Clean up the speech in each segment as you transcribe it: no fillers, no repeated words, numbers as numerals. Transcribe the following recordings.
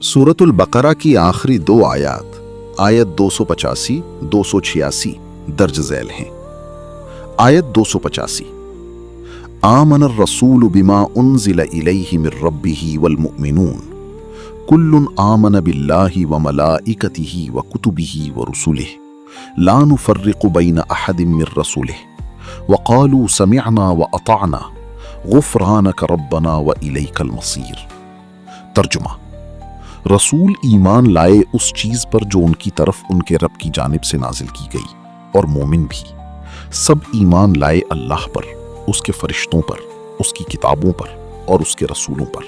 सूरतुल बकरा की आखिरी दो आयत आयत 285-286 दर्ज झैल हैं। आयत 285 आमन रसूल बिमा उन्जिल इलैहि मिर रब्बिही वल मुमिनून कुल्लुन आमन बिल्लाहि व मलाइकतिही व कुतुबिही व रुसुलिही ला नुफर्रिकु बैन अहदिम मिर रसूलिही व क़ालू समिअना व अताअना गुफ़रानक रब्बना व इलैकल मसीर। तर्जुमा: रसूल ईमान लाए उस चीज पर जो उनकी तरफ उनके रब की जानिब से नाजिल की गई, और मोमिन भी सब ईमान लाए अल्लाह पर, उसके फरिश्तों पर, उसकी किताबों पर और उसके रसूलों पर।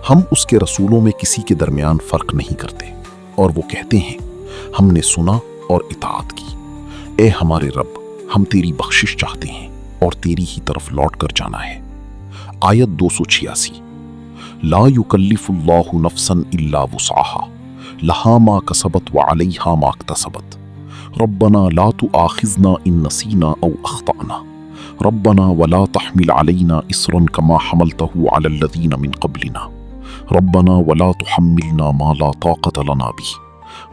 हम उसके रसूलों में किसी के दरमियान फर्क नहीं करते, और वो कहते हैं हमने सुना और इताअत की। ए हमारे रब, हम तेरी बख्शिश चाहते हैं और तेरी ही तरफ लौट कर जाना है। आयत 286 ला युकल्लिफुल्लाहु नफ्सन इल्ला वुसअहा लहा मा कसबत व अलैहा मा इक्तसबत रब्बना ला तुआखिज़ना इन नसीना औ अख्ताना रब्बना वला तहमिल अलैना इसरन कमा हमलतहु अलल लज़ीना मिन क़ब्लिना रब्बना वला तुहम्मिलना मा ला ताक़त लना बिही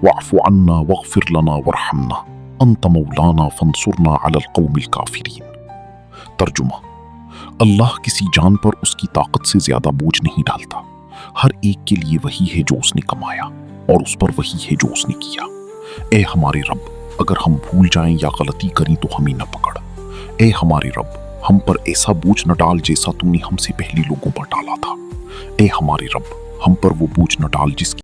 वअफ़ु अन्ना वग़फ़िर लना वरहमना अंत मौलाना फंसुरना अलल क़ौमिल काफ़िरीन। तर्जुमा: अल्लाह किसी जान पर उसकी ताकत से ज्यादा बोझ नहीं डालता। हर एक के लिए वही है जो उसने कमाया, और उस पर वही है जो उसने किया। ए हमारे रब, अगर हम भूल जाएं या गलती करें तो हमें न पकड़। ए हमारे रब, हम पर ऐसा बोझ न डाल जैसा तूने हमसे पहले लोगों पर डाला था। ए हमारे रब, हम पर वो बोझ न डाल जिसकी